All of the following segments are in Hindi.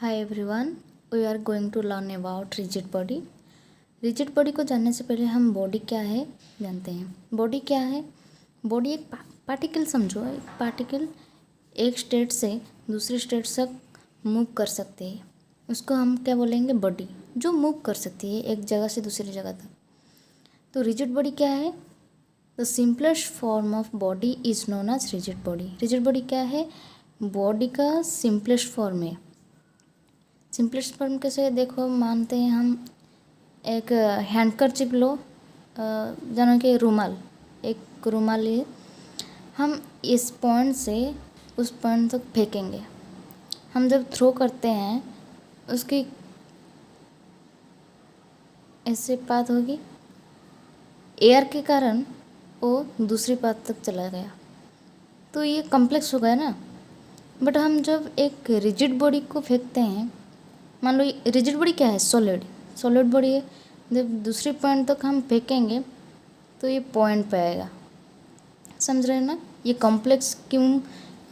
Hi everyone, we are going to learn about rigid body. Rigid body को जानने से पहले हम बॉडी क्या है जानते हैं। बॉडी क्या है? बॉडी एक पार्टिकल समझो, एक पार्टिकल एक स्टेट से दूसरे स्टेट तक मूव कर सकते हैं, उसको हम क्या बोलेंगे? बॉडी, जो मूव कर सकती है एक जगह से दूसरी जगह तक। तो रिजिड बॉडी क्या है? The simplest form of body is known as rigid body. Rigid body क्या है? बॉडी का सिंपलेस्ट फॉर्म है। सिंपलेस्ट फॉर्म कैसे? देखो, मानते हैं हम एक हैंडकरचिप लो, जानो कि रुमाल, एक रुमाल है, हम इस पॉइंट से उस पॉइंट तक फेंकेंगे। हम जब थ्रो करते हैं उसकी ऐसे पाथ होगी, एयर के कारण वो दूसरी पाथ तक चला गया, तो ये कॉम्प्लेक्स हो गया ना। बट हम जब एक रिजिड बॉडी को फेंकते हैं, मान लो रिजिड बॉडी क्या है? सॉलिड बॉडी है। जब दूसरी पॉइंट तक हम फेंकेंगे तो ये पॉइंट पे आएगा। समझ रहे हैं ना? ये कॉम्प्लेक्स क्यों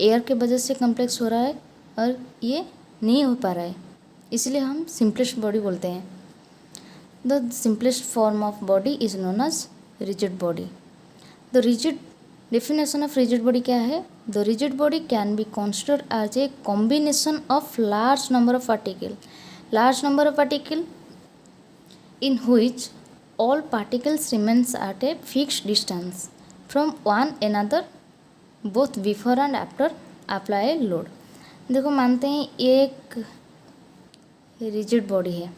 एयर के वजह से कॉम्प्लेक्स हो रहा है और ये नहीं हो पा रहा है, इसलिए हम सिंपलेस्ट बॉडी बोलते हैं। The simplest form of body is known as rigid body. The rigid definition of rigid body क्या है? The rigid body can be considered as a combination of large number of particle in which all particles remains at a fixed distance from one another both before and after apply load। देखो, मानते हैं एक रिजिड बॉडी है,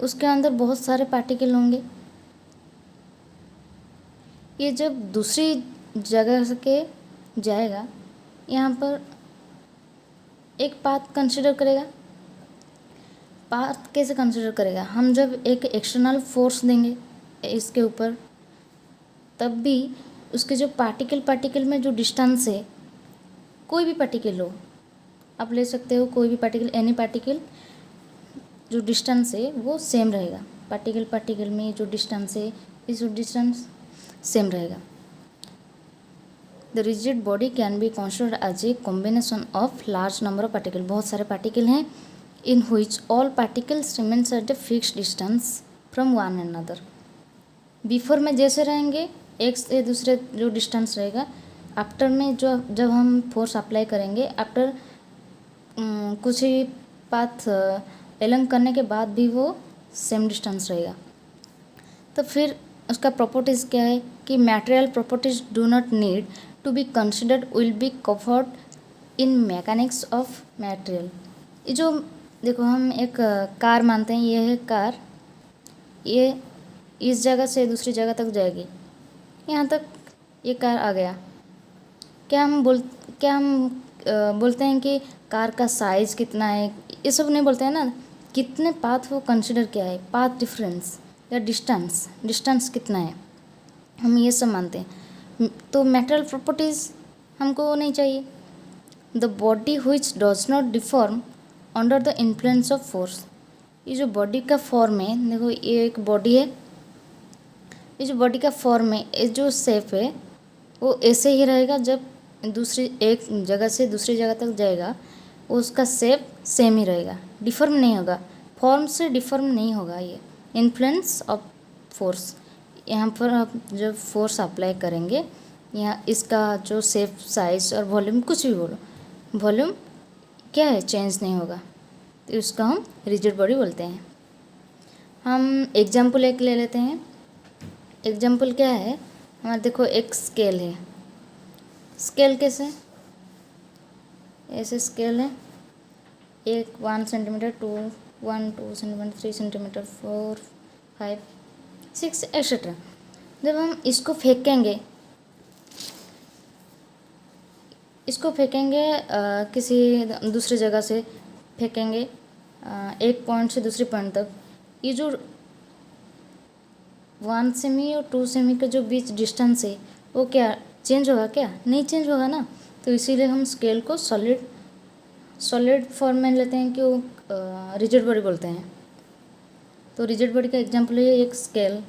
उसके अंदर बहुत सारे पार्टिकल होंगे। ये जब दूसरी जगह के जाएगा, यहाँ पर एक पाथ कंसिडर करेगा। पाथ कैसे कंसिडर करेगा? हम जब एक एक्सटर्नल फोर्स देंगे इसके ऊपर, तब भी उसके जो पार्टिकल में जो डिस्टेंस है, कोई भी पार्टिकल हो, आप ले सकते हो कोई भी पार्टिकल, एनी पार्टिकल, जो डिस्टेंस है वो सेम रहेगा। पार्टिकल में जो डिस्टेंस है, इस डिस्टेंस सेम रहेगा। The rigid body can be considered as a combination of large number of particle, बहुत सारे पार्टिकल हैं, in which all particles remains at a fixed distance from one another. Before में जैसे रहेंगे, एक से दूसरे जो डिस्टेंस रहेगा, आफ्टर में जो जब हम फोर्स अप्लाई करेंगे, आफ्टर कुछ ही पाथ एलंग करने के बाद भी वो सेम डिस्टेंस रहेगा। तो फिर उसका प्रॉपर्टीज़ क्या है कि material properties do not need to be considered will be covered in mechanics of material. ये जो देखो, हम एक कार मानते हैं, ये है कार, ये इस जगह से दूसरी जगह तक जाएगी, यहाँ तक ये कार आ गया। क्या हम बोलते हैं कि कार का साइज़ कितना है? ये सब नहीं बोलते हैं ना। कितने पाथ वो कंसिडर किया है, पाथ डिफरेंस या डिस्टेंस कितना है, हम ये सब मानते हैं। तो मटेरियल प्रॉपर्टीज़ हमको नहीं चाहिए। The body which does not deform under the influence of force. ये जो बॉडी का फॉर्म है, देखो ये एक बॉडी है, ये जो बॉडी का फॉर्म है, ये जो शेप है वो ऐसे ही रहेगा। जब दूसरी एक जगह से दूसरी जगह तक जाएगा, उसका शेप सेम ही रहेगा, डिफॉर्म नहीं होगा, फॉर्म से डिफॉर्म नहीं होगा। ये इन्फ्लुएंस ऑफ फोर्स, यहाँ पर आप जब फोर्स अप्लाई करेंगे, यहाँ इसका जो शेप, साइज और वॉल्यूम, कुछ भी बोलो, वॉल्यूम क्या है? चेंज नहीं होगा, तो इसका हम रिजिड बॉडी बोलते हैं। हम एग्जाम्पल एक ले लेते हैं। एग्जाम्पल क्या है हमारा? देखो, एक स्केल है। स्केल कैसे? ऐसे स्केल है, एक 1 सेंटीमीटर, 2 सेंटीमीटर, 3 सेंटीमीटर, 4, 5, 6 एक्सेट्रा। जब हम इसको फेंकेंगे किसी दूसरी जगह से फेंकेंगे, एक पॉइंट से दूसरे पॉइंट तक, ये जो 1 सेमी और 2 सेमी का जो बीच डिस्टेंस है, वो क्या चेंज होगा? क्या नहीं चेंज होगा ना। तो इसीलिए हम स्केल को सॉलिड फॉर्म में लेते हैं कि वो रिजिड बॉडी बोलते हैं। तो रिजिड बॉडी का एग्जांपल है एक स्केल।